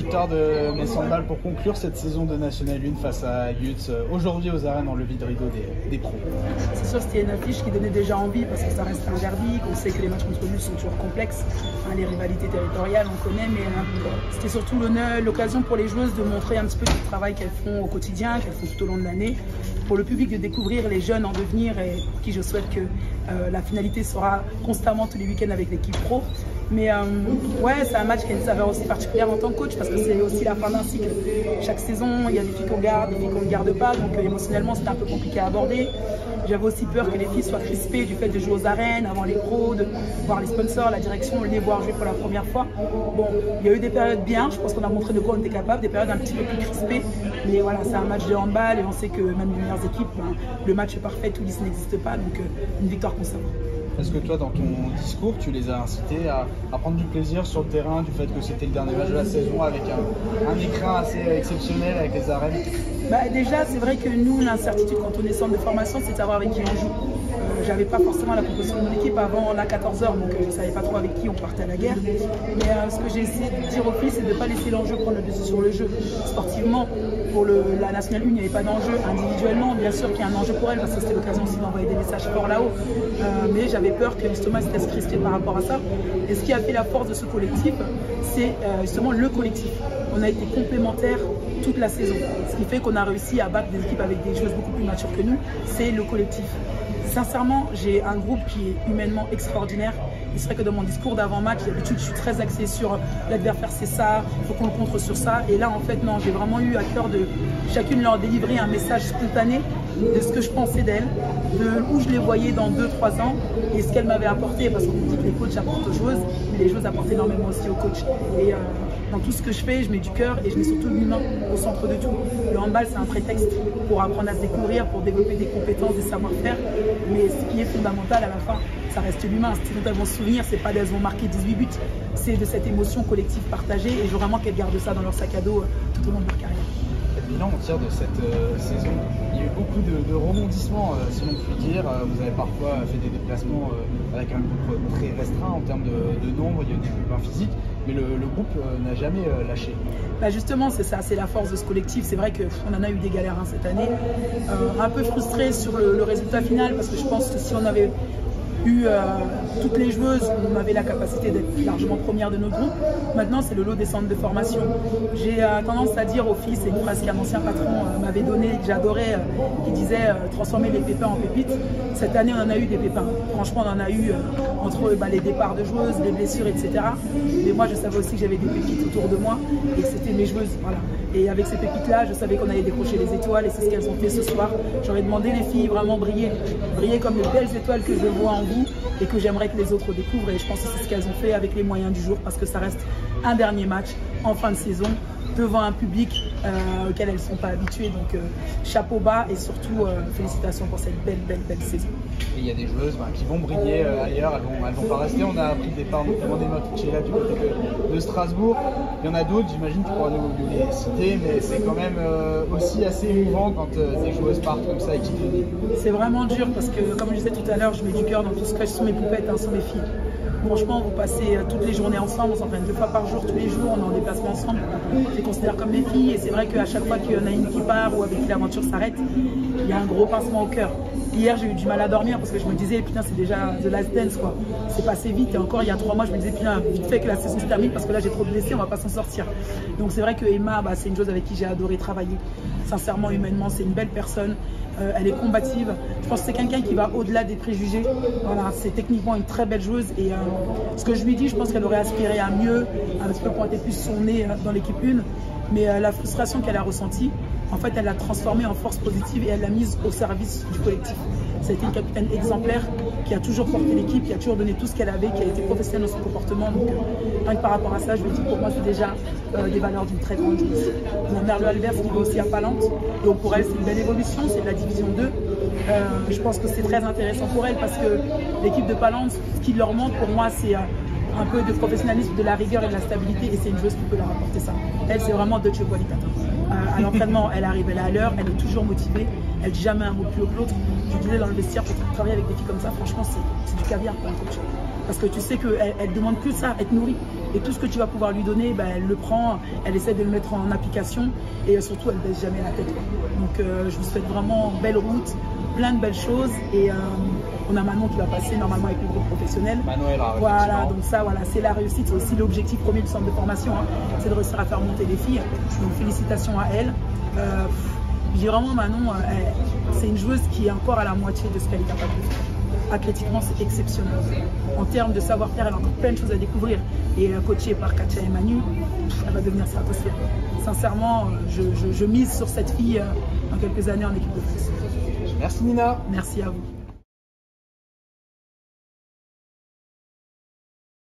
résultat de mes sandales pour conclure cette saison de National 1 face à Utes, aujourd'hui aux arènes dans le vide-rideau des pros. C'est sûr, c'était une affiche qui donnait déjà envie parce que ça reste un derby, qu'on sait que les matchs contre Utes sont toujours complexes, les rivalités territoriales on connaît, mais c'était surtout l'occasion pour les joueuses de montrer un petit peu tout le travail qu'elles font au quotidien, qu'elles font tout au long de l'année, pour le public de découvrir les jeunes en devenir et pour qui je souhaite que la finalité sera constamment tous les week-ends avec l'équipe pro. Mais ouais, c'est un match qui a une saveur aussi particulière en tant que coach parce que c'est aussi la fin d'un cycle. Chaque saison, il y a des filles qu'on garde, des filles qu'on ne garde pas, donc émotionnellement c'était un peu compliqué à aborder. J'avais aussi peur que les filles soient crispées du fait de jouer aux arènes, avant les pros, de voir les sponsors, la direction, les voir jouer pour la première fois. Bon, il y a eu des périodes bien, je pense qu'on a montré de quoi on était capable, des périodes un petit peu plus crispées. Mais voilà, c'est un match de handball et on sait que même les meilleures équipes, le match est parfait, tout lisse n'existe pas, donc une victoire qu'on savoure. Est-ce que toi, dans ton discours, tu les as incités à prendre du plaisir sur le terrain, du fait que c'était le dernier match de la saison avec un écran assez exceptionnel avec les arènes? Déjà, c'est vrai que nous, l'incertitude quand on est centre de formation, c'est de savoir avec qui on joue. J'avais pas forcément la composition de mon équipe avant la 14h, donc je ne savais pas trop avec qui on partait à la guerre. Mais ce que j'ai essayé de dire aux filles, c'est de ne pas laisser l'enjeu prendre le dessus sur le jeu. Sportivement, pour la National 1, il n'y avait pas d'enjeu. Individuellement, bien sûr qu'il y a un enjeu pour elles, parce que c'était l'occasion aussi d'envoyer des messages forts là-haut. Mais j'avais peur que justement, c'était se crisper par rapport à ça. Et ce qui a fait la force de ce collectif, c'est justement le collectif. On a été complémentaires toute la saison. Ce qui fait qu'on a réussi à battre des équipes avec des joueuses beaucoup plus matures que nous, c'est le collectif. Sincèrement, j'ai un groupe qui est humainement extraordinaire. Il serait que dans mon discours d'avant-match, d'habitude, je suis très axée sur l'adversaire, c'est ça, il faut qu'on le contre sur ça. Et là, en fait, non, j'ai vraiment eu à cœur de chacune leur délivrer un message spontané de ce que je pensais d'elles, de où je les voyais dans 2-3 ans et ce qu'elles m'avaient apporté. Parce qu'on dit que les coachs apportent aux joueuses, mais les joueuses apportent énormément aussi aux coachs. Et dans tout ce que je fais, je mets du cœur et je mets surtout l'humain au centre de tout. Le handball, c'est un prétexte pour apprendre à se découvrir, pour développer des compétences, des savoir-faire. Mais ce qui est fondamental à la fin, ça reste l'humain. Ce dont elles vont se souvenir, c'est pas d'elles ont marqué 18 buts, c'est de cette émotion collective partagée. Et je veux vraiment qu'elles gardent ça dans leur sac à dos tout au long de leur carrière. Quel bilan on tire de cette saison? Il y a eu beaucoup de rebondissements, si l'on peut dire. Vous avez parfois fait des déplacements avec un groupe très restreint en termes de nombre, il y a eu des groupes physiques, mais le groupe n'a jamais lâché. Justement, c'est ça, c'est la force de ce collectif. C'est vrai qu'on en a eu des galères cette année. Un peu frustré sur le résultat final, parce que je pense que si on avait eu toutes les joueuses, on avait la capacité d'être largement première de notre groupe. Maintenant, c'est le lot des centres de formation. J'ai tendance à dire aux filles, c'est une phrase qu'un ancien patron m'avait donnée, que j'adorais, qui disait transformer les pépins en pépites. Cette année, on en a eu des pépins. Franchement, on en a eu entre les départs de joueuses, les blessures, etc. Mais moi, je savais aussi que j'avais des pépites autour de moi et que c'était mes joueuses. Voilà. Et avec ces pépites-là, je savais qu'on allait décrocher les étoiles et c'est ce qu'elles ont fait ce soir. J'aurais demandé les filles vraiment briller comme les belles étoiles que je vois en vous et que j'aimerais que les autres découvrent. Et je pense que c'est ce qu'elles ont fait avec les moyens du jour parce que ça reste un dernier match en fin de saison devant un public auquel elles ne sont pas habituées. Donc chapeau bas et surtout félicitations pour cette belle saison. Et il y a des joueuses qui vont briller ailleurs, elles vont pas rester. On a appris le départ notamment d'Emma Tucella du côté de Strasbourg. Il y en a d'autres, j'imagine que tu pourras nous les citer, mais c'est quand même aussi assez émouvant quand des joueuses partent comme ça et quittent le nid. C'est vraiment dur parce que, comme je disais tout à l'heure, je mets du cœur dans tout ce que sont mes poupettes, sont mes filles. Franchement, vous passez toutes les journées ensemble, on s'entraîne 2 fois par jour, tous les jours, on est en déplacement ensemble. Je les considère comme mes filles et c'est vrai qu'à chaque fois qu'il y en a une qui part ou avec qui l'aventure s'arrête, il y a un gros pincement au cœur. Hier, j'ai eu du mal à dormir parce que je me disais, putain, c'est déjà The Last Dance, quoi. C'est passé vite et encore il y a 3 mois, je me disais, putain, vite fait que la saison se termine parce que là, j'ai trop de blessés, on va pas s'en sortir. Donc c'est vrai que Emma, c'est une chose avec qui j'ai adoré travailler. Sincèrement, humainement, c'est une belle personne. Elle est combative. Je pense que c'est quelqu'un qui va au-delà des préjugés. Voilà, c'est techniquement une très belle joueuse et ce que je lui dis, je pense qu'elle aurait aspiré à mieux, un petit peu pointer plus son nez dans l'équipe 1. Mais la frustration qu'elle a ressentie, en fait, elle l'a transformée en force positive et elle l'a mise au service du collectif. Ça a été une capitaine exemplaire qui a toujours porté l'équipe, qui a toujours donné tout ce qu'elle avait, qui a été professionnelle dans son comportement. Donc, rien que par rapport à ça, je me dis pour moi, c'est déjà des valeurs d'une très grande joueuse. On a Merle Albers qui va aussi à Palante. Donc pour elle, c'est une belle évolution, c'est de la division 2. Je pense que c'est très intéressant pour elle parce que l'équipe de Palante, ce qui leur manque pour moi, c'est un peu de professionnalisme, de la rigueur et de la stabilité et c'est une joueuse qui peut leur apporter ça. Elle, c'est vraiment Deutsche Qualität. À l'entraînement, elle arrive, elle est à l'heure, elle est toujours motivée elle dit jamais un mot plus haut que l'autre. Je disais dans le vestiaire, pour travailler avec des filles comme ça, franchement, c'est du caviar pour un coach. Parce que tu sais qu'elle demande que ça, être nourrie. Et tout ce que tu vas pouvoir lui donner, ben, elle le prend, elle essaie de le mettre en application et surtout, elle ne baisse jamais la tête, quoi. Donc, je vous souhaite vraiment belle route, plein de belles choses. Et on a Manon qui va passer normalement avec le groupe professionnel. Manuel, voilà, donc ça, voilà, c'est la réussite. C'est aussi l'objectif premier du centre de formation, hein, c'est de réussir à faire monter les filles. Donc, félicitations à elle. Je dis vraiment, Manon, c'est une joueuse qui est encore à la moitié de ce qu'elle est capable de faire. Athlétiquement, c'est exceptionnel. En termes de savoir-faire, elle a encore plein de choses à découvrir. Et coachée par Katia et Manu, elle va devenir stratosphérique. Sincèrement, je mise sur cette fille dans quelques années en équipe de France. Merci Nina. Merci à vous.